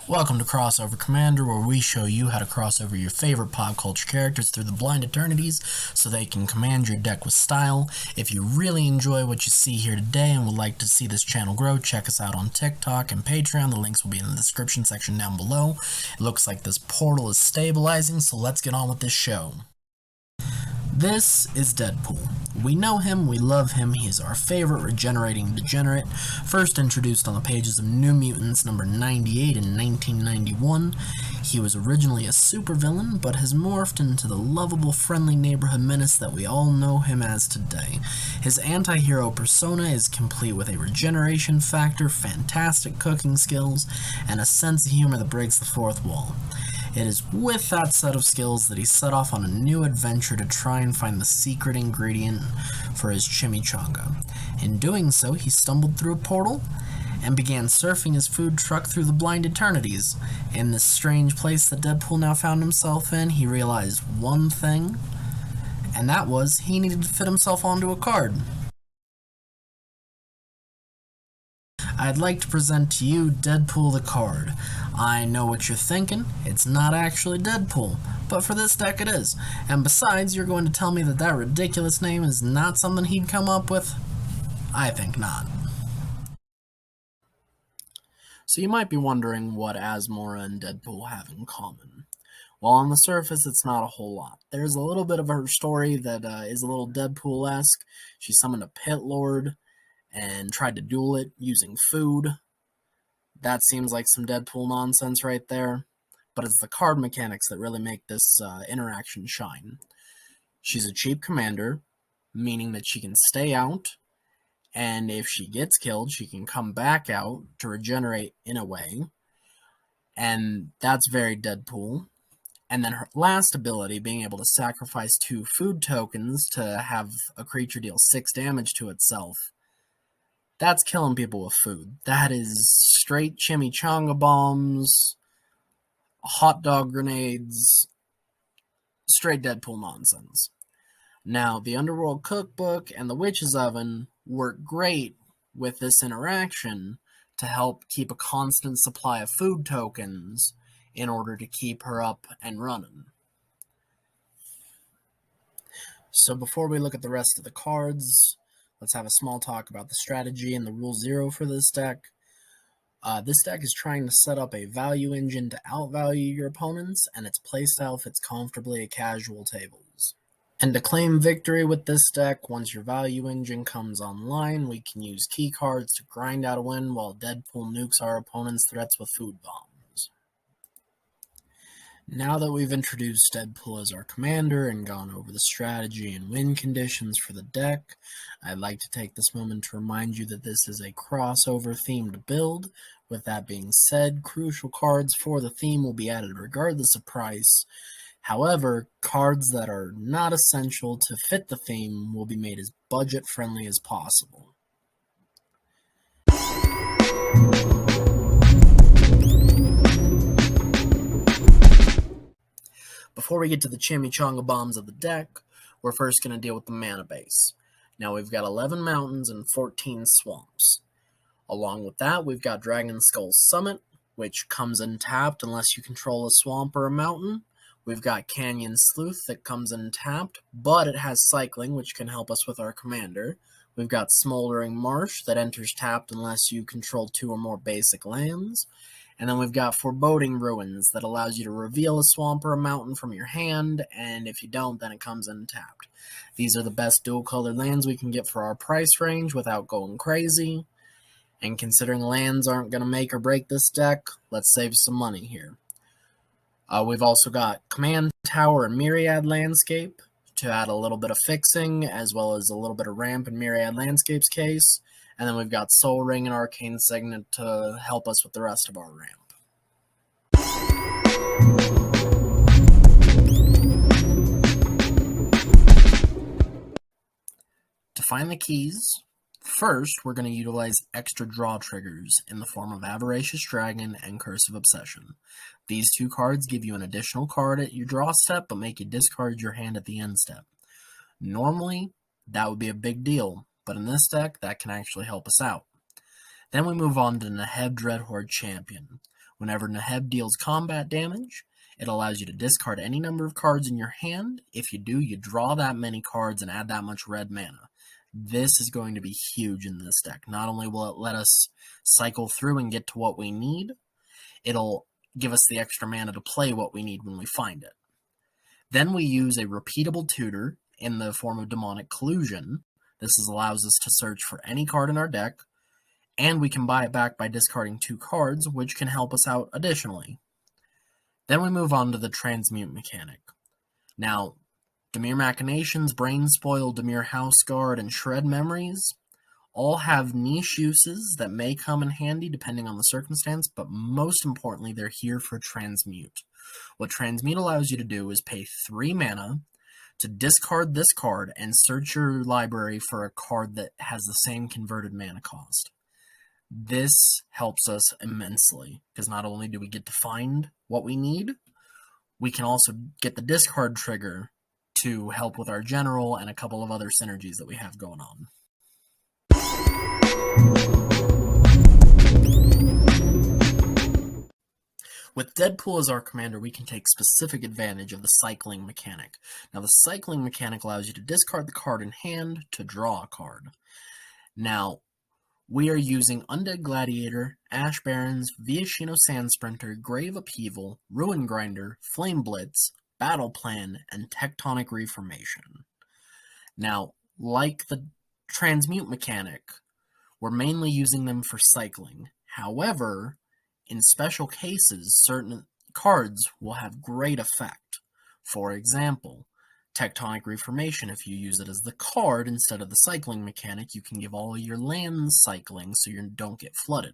Welcome to Crossover Commander, where we show you how to cross over your favorite pop culture characters through the blind eternities so they can command your deck with style. If you really enjoy what you see here today and would like to see this channel grow, check us out on TikTok and Patreon. The links will be in the description section down below. It looks like this portal is stabilizing, so let's get on with this show. This is Deadpool. We know him, we love him, he is our favorite regenerating degenerate, first introduced on the pages of New Mutants number 98 in 1991. He was originally a supervillain, but has morphed into the lovable, friendly neighborhood menace that we all know him as today. His anti-hero persona is complete with a regeneration factor, fantastic cooking skills, and a sense of humor that breaks the fourth wall. It is with that set of skills that he set off on a new adventure to try and find the secret ingredient for his chimichanga. In doing so, he stumbled through a portal and began surfing his food truck through the blind eternities. In this strange place that Deadpool now found himself in, he realized one thing, and that was he needed to fit himself onto a card. I'd like to present to you Deadpool the card. I know what you're thinking, it's not actually Deadpool, but for this deck it is. And besides, you're going to tell me that that ridiculous name is not something he'd come up with? I think not. So you might be wondering what Asmora and Deadpool have in common. Well, on the surface, it's not a whole lot. There's a little bit of her story that is a little Deadpool-esque. She summoned a pit lord and tried to duel it using food. That seems like some Deadpool nonsense right there, but it's the card mechanics that really make this interaction shine. She's a cheap commander, meaning that she can stay out, and if she gets killed, she can come back out to regenerate in a way, and that's very Deadpool. And then her last ability, being able to sacrifice 2 food tokens to have a creature deal 6 damage to itself. That's killing people with food. That is straight chimichanga bombs, hot dog grenades, straight Deadpool nonsense. Now, the Underworld Cookbook and the Witch's Oven work great with this interaction to help keep a constant supply of food tokens in order to keep her up and running. So before we look at the rest of the cards, let's have a small talk about the strategy and the rule 0 for this deck. This deck is trying to set up a value engine to outvalue your opponents, and its playstyle fits comfortably at casual tables. And to claim victory with this deck, once your value engine comes online, we can use key cards to grind out a win while Deadpool nukes our opponent's threats with food bombs. Now that we've introduced Deadpool as our commander and gone over the strategy and win conditions for the deck, I'd like to take this moment to remind you that this is a crossover themed build. With that being said, crucial cards for the theme will be added regardless of price. However, cards that are not essential to fit the theme will be made as budget friendly as possible. Before we get to the chimichanga bombs of the deck, we're first going to deal with the mana base. Now we've got 11 mountains and 14 swamps. Along with that, we've got Dragon Skull Summit, which comes in tapped unless you control a swamp or a mountain. We've got Canyon Sleuth that comes in tapped, but it has cycling, which can help us with our commander. We've got Smoldering Marsh that enters tapped unless you control 2 or more basic lands. And then we've got Foreboding Ruins that allows you to reveal a swamp or a mountain from your hand, and if you don't, then it comes in tapped. These are the best dual-colored lands we can get for our price range without going crazy. And considering lands aren't going to make or break this deck, let's save some money here. We've also got Command Tower and Myriad Landscape to add a little bit of fixing, as well as a little bit of ramp in Myriad Landscape's case. And then we've got Soul Ring and Arcane Signet to help us with the rest of our ramp. To find the keys, first we're going to utilize extra draw triggers in the form of Avaricious Dragon and Curse of Obsession. These 2 cards give you an additional card at your draw step, but make you discard your hand at the end step. Normally, that would be a big deal, but in this deck, that can actually help us out. Then we move on to Neheb Dreadhorde Champion. Whenever Neheb deals combat damage, it allows you to discard any number of cards in your hand. If you do, you draw that many cards and add that much red mana. This is going to be huge in this deck. Not only will it let us cycle through and get to what we need, it'll give us the extra mana to play what we need when we find it. Then we use a repeatable tutor in the form of Demonic Collusion. This allows us to search for any card in our deck, and we can buy it back by discarding 2 cards, which can help us out additionally. Then we move on to the Transmute mechanic. Now, Dimir Machinations, Brain Spoil, Dimir Houseguard, and Shred Memories all have niche uses that may come in handy depending on the circumstance, but most importantly, they're here for Transmute. What Transmute allows you to do is pay 3 mana to discard this card and search your library for a card that has the same converted mana cost. This helps us immensely, because not only do we get to find what we need, we can also get the discard trigger to help with our general and a couple of other synergies that we have going on. With Deadpool as our commander, we can take specific advantage of the cycling mechanic. Now, the cycling mechanic allows you to discard the card in hand to draw a card. Now, we are using Undead Gladiator, Ash Barons, Viashino Sandsprinter, Grave Upheaval, Ruin Grinder, Flame Blitz, Battle Plan, and Tectonic Reformation. Now, like the Transmute mechanic, we're mainly using them for cycling. However, in special cases, certain cards will have great effect. For example, Tectonic Reformation, if you use it as the card instead of the cycling mechanic, you can give all your lands cycling so you don't get flooded.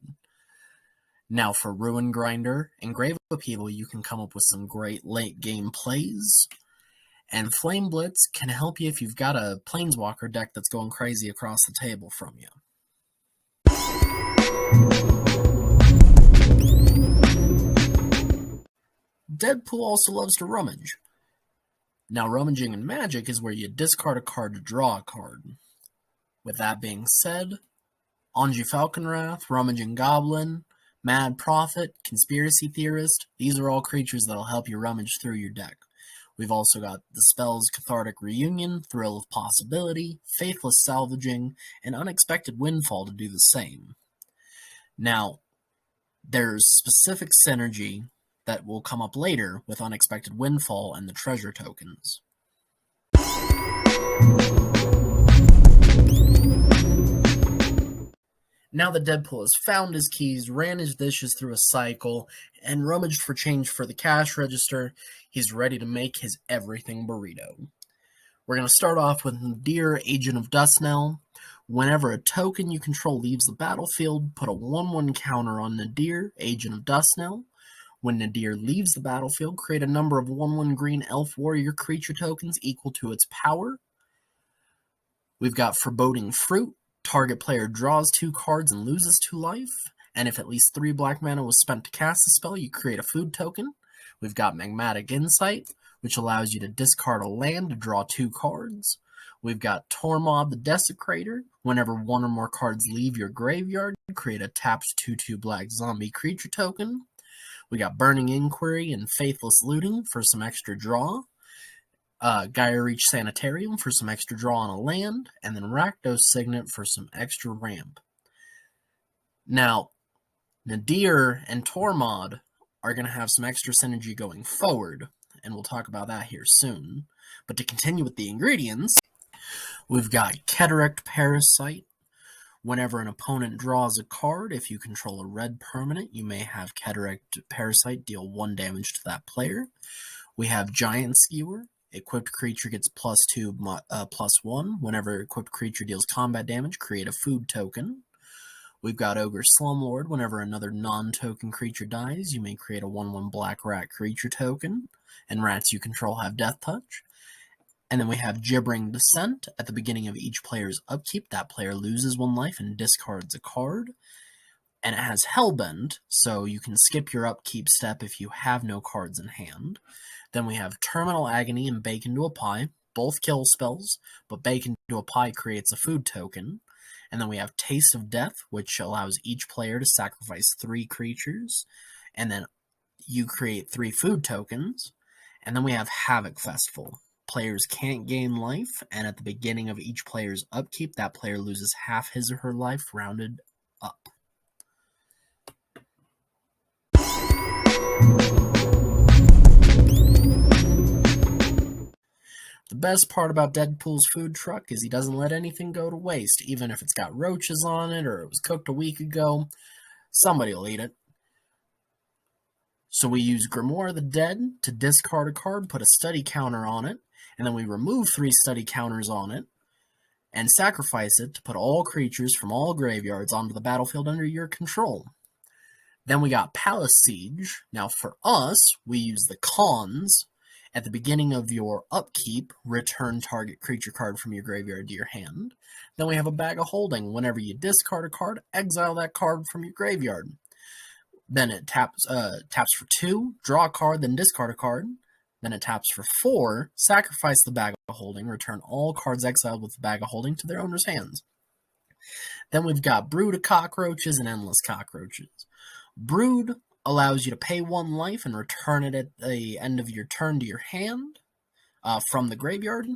Now for Ruin Grinder and Grave Upheaval, you can come up with some great late game plays. And Flame Blitz can help you if you've got a Planeswalker deck that's going crazy across the table from you. Deadpool also loves to rummage. Now, rummaging in Magic is where you discard a card to draw a card. With that being said, Anju Falconwrath, Rummaging Goblin, Mad Prophet, Conspiracy Theorist, these are all creatures that'll help you rummage through your deck. We've also got the spells Cathartic Reunion, Thrill of Possibility, Faithless Salvaging, and Unexpected Windfall to do the same. Now, there's specific synergy that will come up later with Unexpected Windfall and the treasure tokens. Now that Deadpool has found his keys, ran his dishes through a cycle, and rummaged for change for the cash register, he's ready to make his everything burrito. We're going to start off with Nadir, Agent of Dustnell. Whenever a token you control leaves the battlefield, put a 1/1 counter on Nadir, Agent of Dustnell. When Nadir leaves the battlefield, create a number of 1/1 green elf warrior creature tokens equal to its power. We've got Foreboding Fruit. Target player draws 2 cards and loses 2 life. And if at least 3 black mana was spent to cast the spell, you create a food token. We've got Magmatic Insight, which allows you to discard a land to draw 2 cards. We've got Tormod the Desecrator. Whenever 1 or more cards leave your graveyard, create a tapped 2/2 black zombie creature token. We got Burning Inquiry and Faithless Looting for some extra draw. Gaia Reach Sanitarium for some extra draw on a land. And then Rakdos Signet for some extra ramp. Now, Nadir and Tormod are going to have some extra synergy going forward, and we'll talk about that here soon. But to continue with the ingredients, we've got Cataract Parasite. Whenever an opponent draws a card, if you control a red permanent, you may have Cataract Parasite deal 1 damage to that player. We have Giant Skewer. Equipped creature gets +2, +1. Whenever equipped creature deals combat damage, create a food token. We've got Ogre Slumlord. Whenever another non-token creature dies, you may create a 1/1 black rat creature token. And rats you control have Death Touch. And then we have Gibbering Descent. At the beginning of each player's upkeep, that player loses 1 life and discards a card. And it has Hellbend, so you can skip your upkeep step if you have no cards in hand. Then we have Terminal Agony and Bake into a Pie, both kill spells, but Bake into a Pie creates a food token. And then we have Taste of Death, which allows each player to sacrifice 3 creatures. and then you create 3 food tokens, and then we have Havoc Festival. Players can't gain life, and at the beginning of each player's upkeep, that player loses half his or her life rounded up. The best part about Deadpool's food truck is he doesn't let anything go to waste, even if it's got roaches on it or it was cooked a week ago. Somebody will eat it. So we use Grimoire of the Dead to discard a card, put a study counter on it, and then we remove 3 study counters on it, and sacrifice it to put all creatures from all graveyards onto the battlefield under your control. Then we got Palace Siege. Now for us, we use the cons. At the beginning of your upkeep, return target creature card from your graveyard to your hand. Then we have a Bag of Holding. Whenever you discard a card, exile that card from your graveyard. Then it taps for 2, draw a card, then discard a card. Then it taps for 4, sacrifice the Bag of Holding, return all cards exiled with the Bag of Holding to their owner's hands. Then we've got Brood of Cockroaches and Endless Cockroaches. Brood allows you to pay 1 life and return it at the end of your turn to your hand from the graveyard.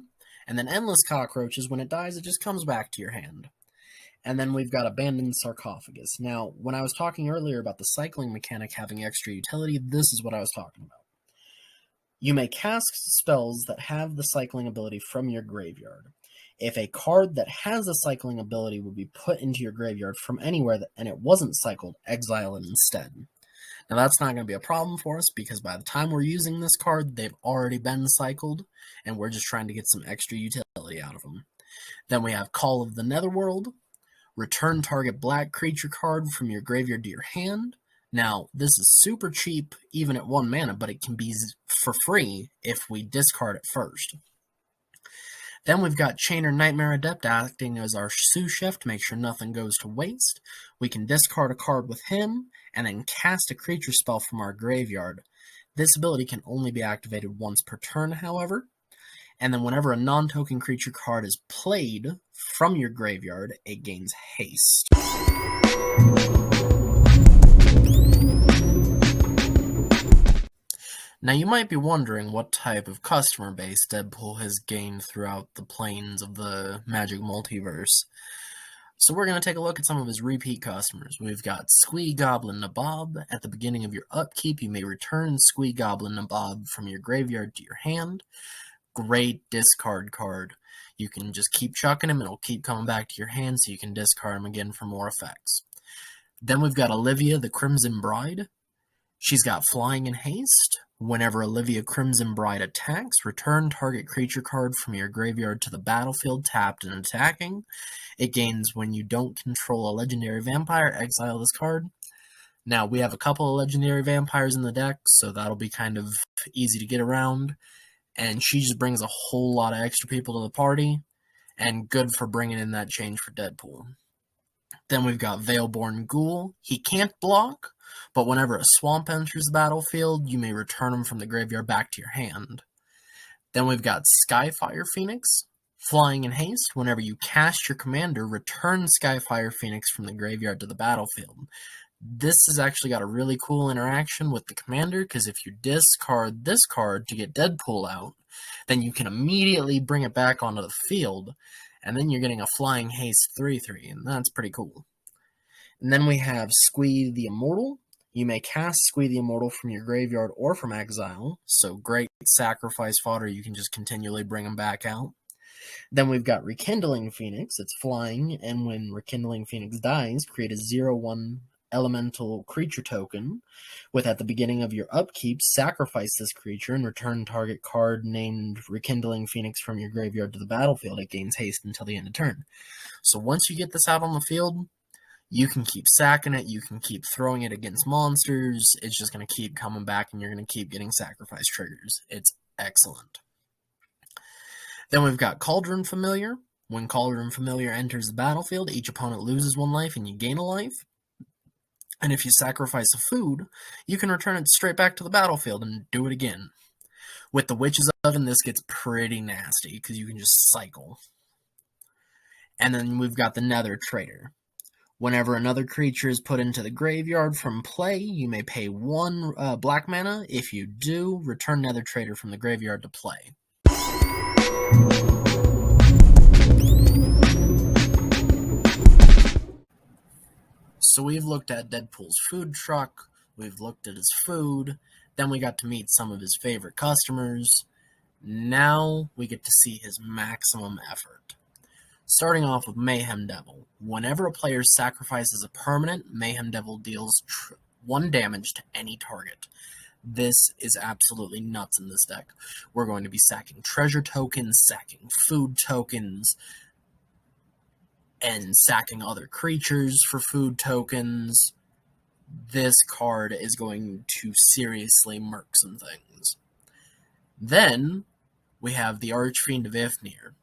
And then Endless Cockroaches, when it dies, it just comes back to your hand. And then we've got Abandoned Sarcophagus. Now, when I was talking earlier about the cycling mechanic having extra utility, this is what I was talking about. You may cast spells that have the cycling ability from your graveyard. If a card that has the cycling ability would be put into your graveyard from anywhere and it wasn't cycled, exile it instead. Now that's not going to be a problem for us because by the time we're using this card, they've already been cycled, and we're just trying to get some extra utility out of them. Then we have Call of the Netherworld. Return target black creature card from your graveyard to your hand. Now, this is super cheap, even at 1 mana, but it can be for free if we discard it first. Then we've got Chainer Nightmare Adept acting as our sous chef to make sure nothing goes to waste. We can discard a card with him, and then cast a creature spell from our graveyard. This ability can only be activated once per turn, however. And then whenever a non-token creature card is played from your graveyard, it gains haste. Now you might be wondering what type of customer base Deadpool has gained throughout the planes of the Magic Multiverse. So we're going to take a look at some of his repeat customers. We've got Squea Goblin Nabob. At the beginning of your upkeep, you may return Squea Goblin Nabob from your graveyard to your hand. Great discard card. You can just keep chucking him, and it'll keep coming back to your hand, so you can discard him again for more effects. Then we've got Olivia, the Crimson Bride. She's got Flying and Haste. Whenever Olivia Crimson Bride attacks, return target creature card from your graveyard to the battlefield tapped and attacking. It gains when you don't control a legendary vampire, exile this card. Now, we have a couple of legendary vampires in the deck, so that'll be kind of easy to get around. And she just brings a whole lot of extra people to the party, and good for bringing in that change for Deadpool. Then we've got Veilborn Ghoul. He can't block, but whenever a swamp enters the battlefield, you may return him from the graveyard back to your hand. Then we've got Skyfire Phoenix. Flying in Haste. Whenever you cast your commander, return Skyfire Phoenix from the graveyard to the battlefield. This has actually got a really cool interaction with the commander, because if you discard this card to get Deadpool out, then you can immediately bring it back onto the field, and then you're getting a Flying Haste 3/3, and that's pretty cool. And then we have Squea the Immortal. You may cast Squea the Immortal from your graveyard or from exile, so great sacrifice fodder, you can just continually bring them back out. Then we've got Rekindling Phoenix. It's flying, and when Rekindling Phoenix dies, create a 0/1 elemental creature token with, at the beginning of your upkeep, sacrifice this creature and return target card named Rekindling Phoenix from your graveyard to the battlefield. It gains haste until the end of turn. So once you get this out on the field, you can keep sacking it, you can keep throwing it against monsters, it's just going to keep coming back and you're going to keep getting sacrifice triggers. It's excellent. Then we've got Cauldron Familiar. When Cauldron Familiar enters the battlefield, each opponent loses 1 life and you gain a life. And if you sacrifice a food, you can return it straight back to the battlefield and do it again. With the Witch's Oven, this gets pretty nasty, because you can just cycle. And then we've got the Nether Trader. Whenever another creature is put into the graveyard from play, you may pay 1 black mana. If you do, return Nether Trader from the graveyard to play. So we've looked at Deadpool's food truck, we've looked at his food, then we got to meet some of his favorite customers. Now we get to see his maximum effort. Starting off with Mayhem Devil. Whenever a player sacrifices a permanent, Mayhem Devil deals 1 damage to any target. This is absolutely nuts in this deck. We're going to be sacking treasure tokens, sacking food tokens, and sacking other creatures for food tokens. This card is going to seriously murk some things. Then we have the Archfiend of Ifnir.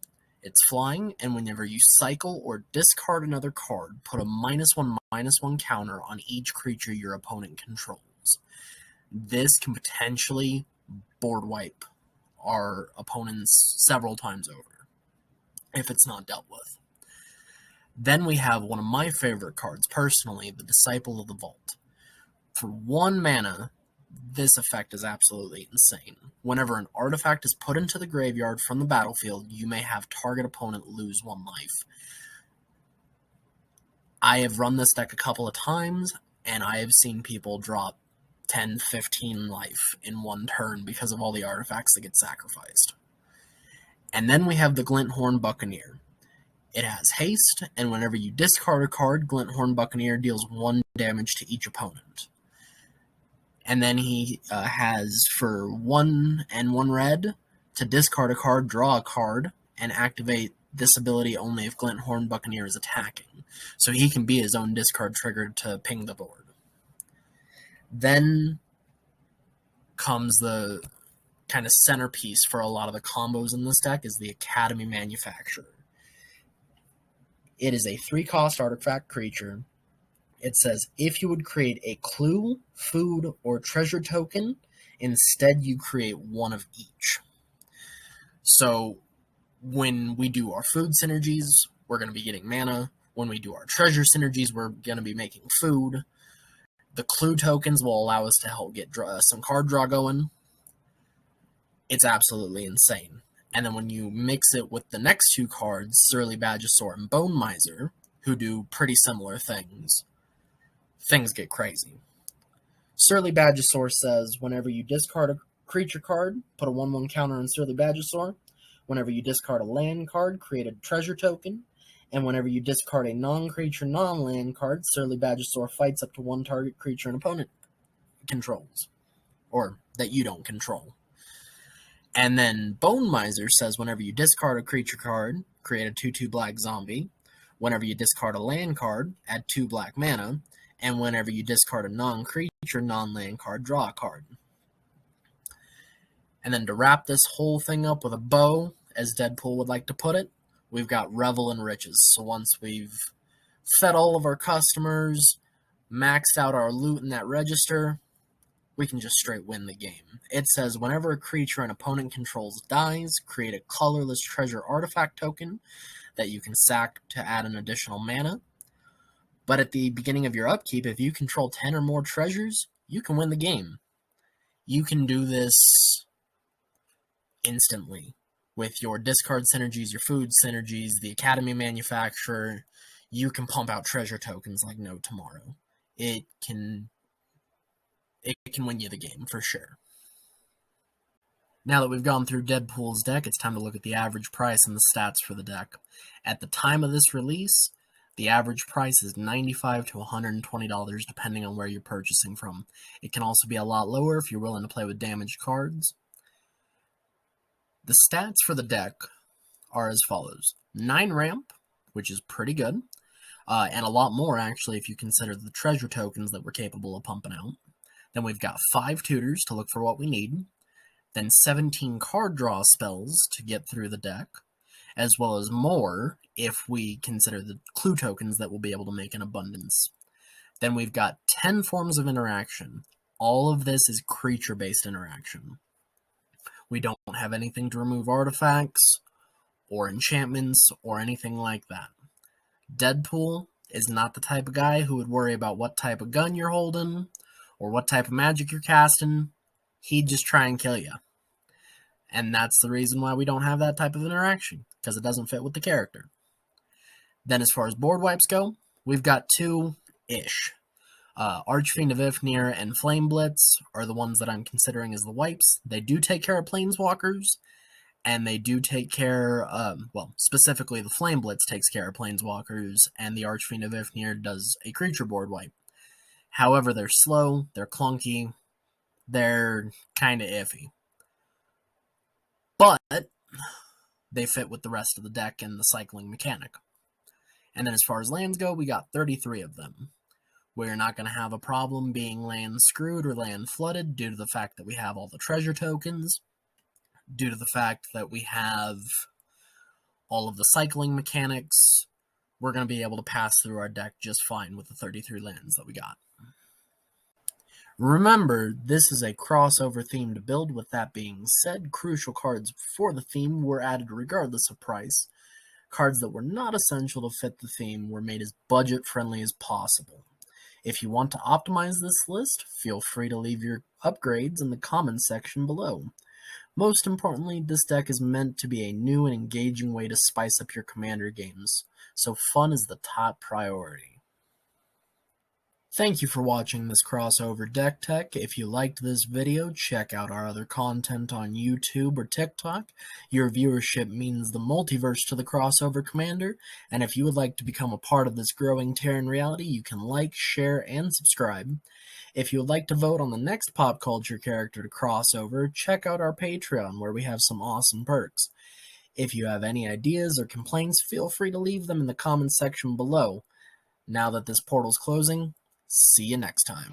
It's flying, and whenever you cycle or discard another card, put a -1/-1 counter on each creature your opponent controls. This can potentially board wipe our opponents several times over, if it's not dealt with. Then we have one of my favorite cards, personally, the Disciple of the Vault. For 1 mana, this effect is absolutely insane. Whenever an artifact is put into the graveyard from the battlefield, you may have target opponent lose 1 life. I have run this deck a couple of times, and I have seen people drop 10, 15 life in 1 turn because of all the artifacts that get sacrificed. And then we have the Glint Buccaneer. It has haste, and whenever you discard a card, Glint Buccaneer deals 1 damage to each opponent. And then he has for 1 and 1 red to discard a card, draw a card, and activate this ability only if Glint Buccaneer is attacking. So he can be his own discard trigger to ping the board. Then comes the kind of centerpiece for a lot of the combos in this deck is the Academy Manufacturer. It is a 3-cost artifact creature. It says, if you would create a clue, food, or treasure token, instead you create 1 of each. So when we do our food synergies, we're going to be getting mana. When we do our treasure synergies, we're going to be making food. The clue tokens will allow us to help get some card draw going. It's absolutely insane. And then when you mix it with the next 2 cards, Surly Badgesaur and Bone Miser, who do pretty similar things, things get crazy. Surly Badgesaur says, whenever you discard a creature card, put a 1/1 counter on Surly Badgesaur. Whenever you discard a land card, create a treasure token. And whenever you discard a non-creature, non-land card, Surly Badgesaur fights up to 1 target creature an opponent controls. Or that you don't control. And then Bone Miser says, whenever you discard a creature card, create a 2/2 black zombie. Whenever you discard a land card, add 2 black mana. And whenever you discard a non-creature, non-land card, draw a card. And then to wrap this whole thing up with a bow, as Deadpool would like to put it, we've got Revel in Riches. So once we've fed all of our customers, maxed out our loot in that register, we can just straight win the game. It says, whenever a creature an opponent controls dies, create a colorless treasure artifact token that you can sack to add an additional mana. But at the beginning of your upkeep, if you control 10 or more treasures, you can win the game. You can do this instantly with your discard synergies, your food synergies, the Academy Manufacturer. You can pump out treasure tokens like no tomorrow. It can win you the game for sure. Now that we've gone through Deadpool's deck, it's time to look at the average price and the stats for the deck. At the time of this release, the average price is $95 to $120 depending on where you're purchasing from. It can also be a lot lower if you're willing to play with damaged cards. The stats for the deck are as follows. 9 ramp, which is pretty good, and a lot more actually if you consider the treasure tokens that we're capable of pumping out. Then we've got 5 tutors to look for what we need. Then 17 card draw spells to get through the deck, as well as more if we consider the clue tokens that we'll be able to make in abundance. Then we've got 10 forms of interaction. All of this is creature-based interaction. We don't have anything to remove artifacts or enchantments or anything like that. Deadpool is not the type of guy who would worry about what type of gun you're holding or what type of magic you're casting. He'd just try and kill you. And that's the reason why we don't have that type of interaction, because it doesn't fit with the character. Then as far as board wipes go, we've got two-ish. Archfiend of Ifnir and Flame Blitz are the ones that I'm considering as the wipes. They do take care of Planeswalkers, and they do take care, specifically the Flame Blitz takes care of Planeswalkers, and the Archfiend of Ifnir does a creature board wipe. However, they're slow, they're clunky, they're kind of iffy. But they fit with the rest of the deck and the cycling mechanic. And then as far as lands go, we got 33 of them. We're not going to have a problem being land screwed or land flooded due to the fact that we have all the treasure tokens, due to the fact that we have all of the cycling mechanics. We're going to be able to pass through our deck just fine with the 33 lands that we got. Remember, this is a crossover themed build. With that being said, crucial cards for the theme were added regardless of price. Cards that were not essential to fit the theme were made as budget-friendly as possible. If you want to optimize this list, feel free to leave your upgrades in the comments section below. Most importantly, this deck is meant to be a new and engaging way to spice up your Commander games, so fun is the top priority. Thank you for watching this crossover deck tech. If you liked this video, check out our other content on YouTube or TikTok. Your viewership means the multiverse to the crossover commander, and if you would like to become a part of this growing Terran reality, you can like, share, and subscribe. If you would like to vote on the next pop culture character to crossover, check out our Patreon where we have some awesome perks. If you have any ideas or complaints, feel free to leave them in the comments section below. Now that this portal's closing, see you next time.